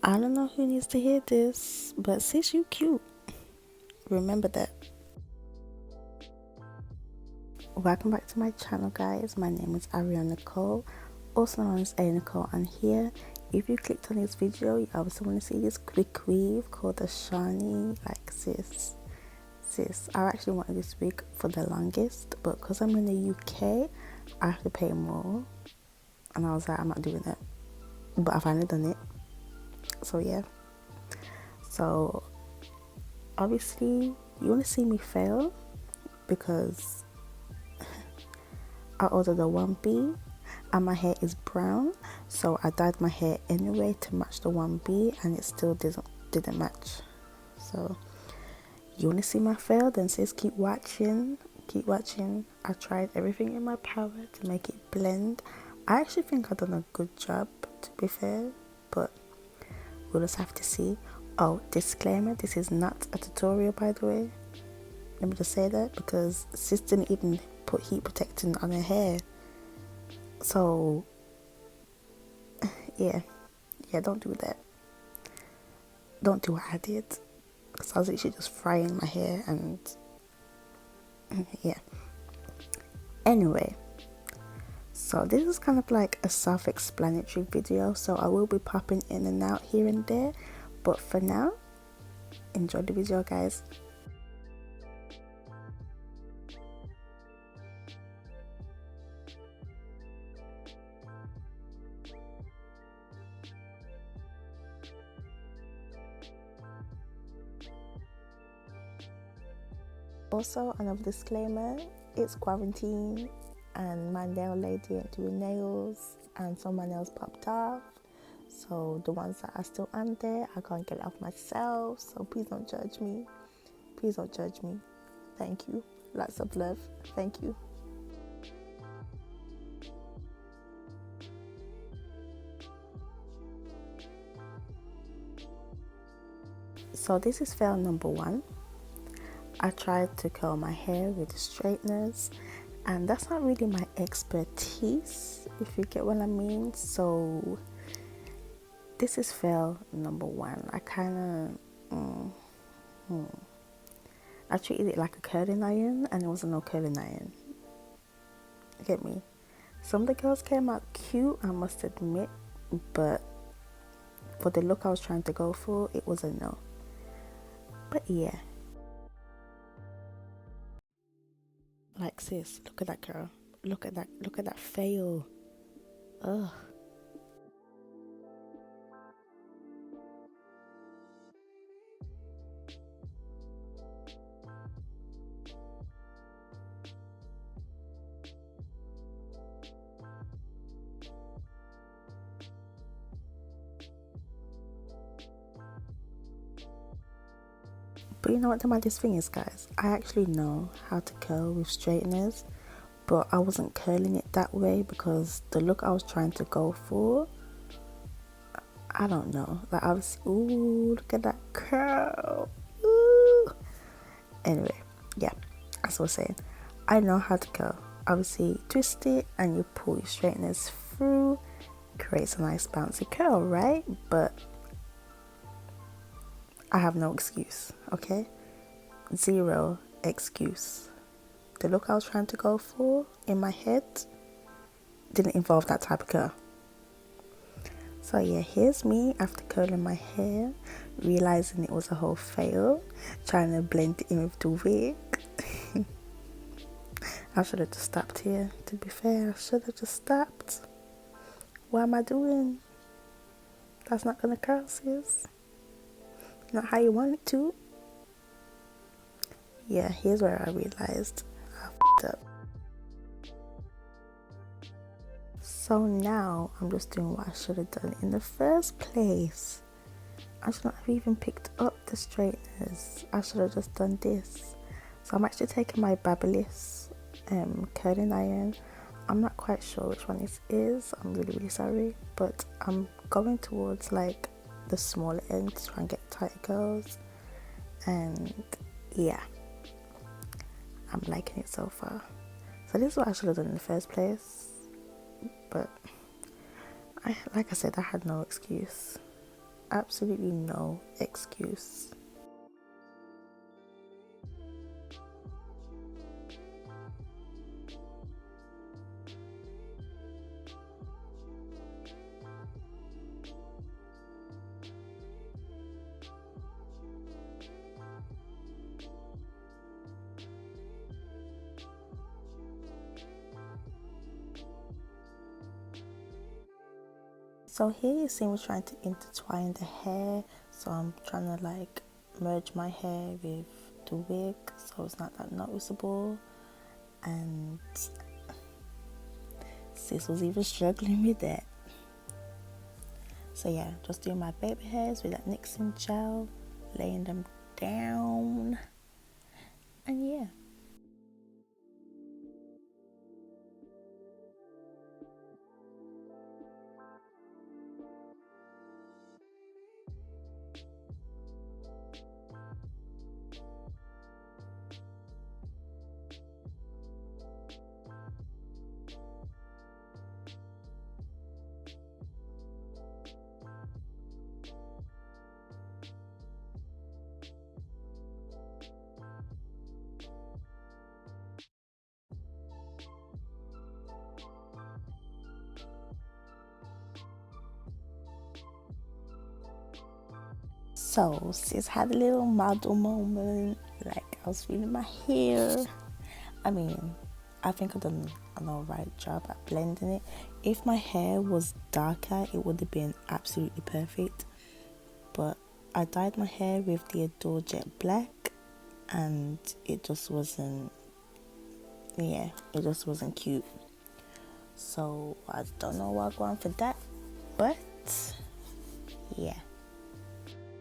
I don't know who needs to hear this, but sis, you cute. Remember that. Welcome back to my channel, guys. My name is Arriellenicole, also known as Nicole. And here, if you clicked on this video, you obviously want to see this quick weave called Ashani. Like, sis, I actually wanted this wig for the longest, but because I'm in the UK, I have to pay more. And I was like, I'm not doing it. But I finally done it. So yeah. So obviously, you want to see me fail because I ordered a 1B and my hair is brown, so I dyed my hair anyway to match the 1B and it still didn't match. So you want to see my fail, then sis, keep watching. I tried everything in my power to make it blend. I actually think I've done a good job, to be fair, but we'll just have to see. Oh, disclaimer, this is not a tutorial, by the way. Let me just say that, because sis didn't even put heat protectant on her hair. So yeah, don't do that. Don't do what I did, because I was literally just frying my hair and yeah. Anyway, so this is kind of like a self-explanatory video, so I will be popping in and out here and there, but for now, enjoy the video, guys. Also, another disclaimer, it's quarantine and my nail lady ain't doing nails and some of my nails popped off, so the ones that are still on there, I can't get it off myself, so please don't judge me. Thank you. Lots of love. Thank you. So this is fail number 1. I tried to curl my hair with the straighteners, and that's not really my expertise, if you get what I mean. So this is fail number 1. I kind of I treated it like a curling iron, and it wasn't no curling iron. Get me? Some of the girls came out cute, I must admit, but for the look I was trying to go for, it was a no. But yeah. Like, sis, look at that girl. Look at that fail. Ugh. But you know what the maddest thing is, guys? I actually know how to curl with straighteners, but I wasn't curling it that way because the look I was trying to go for, I don't know. Like, I was, ooh, look at that curl. Ooh. Anyway, yeah, as I was saying, I know how to curl. Obviously, twist it and you pull your straighteners through, creates a nice bouncy curl, right? But I have no excuse, okay? Zero excuse. The look I was trying to go for in my head didn't involve that type of curl. So yeah, here's me after curling my hair, realizing it was a whole fail, trying to blend it in with the wig. I should have just stopped here, to be fair. I should have just stopped. What am I doing? That's not gonna curl, sis. Not how you want it to. Yeah, here's where I realized I f***ed up. So now I'm just doing what I should have done in the first place. I should not have even picked up the straighteners. I should have just done this. So I'm actually taking my Babyliss curling iron. I'm not quite sure which one this is. I'm really sorry, but I'm going towards like the smaller end to try and get tighter curls, and yeah, I'm liking it so far. So this is what I should have done in the first place, but like I said, I had no excuse. absolutely no excuse. So here you see me trying to intertwine the hair, so I'm trying to like merge my hair with the wig so it's not that noticeable, and sis was even struggling with that. So yeah, just doing my baby hairs with that Nixon gel, laying them down, and yeah. So sis had a little model moment, like I was feeling my hair. I mean, I think I've done an alright job at blending it. If my hair was darker, it would have been absolutely perfect. But I dyed my hair with the Adore Jet Black, and it just wasn't, yeah, it just wasn't cute. So I don't know what I'm going for that, but yeah.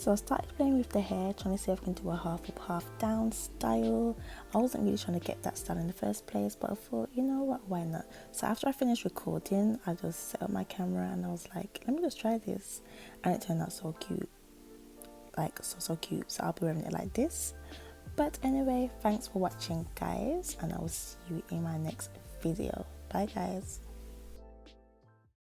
So I started playing with the hair, trying to see if I can do a half up, half down style. I wasn't really trying to get that style in the first place, but I thought, you know what, why not? So after I finished recording, I just set up my camera and I was like, let me just try this. And it turned out so cute, like so cute. So I'll be wearing it like this. But anyway, thanks for watching guys, and I will see you in my next video. Bye guys.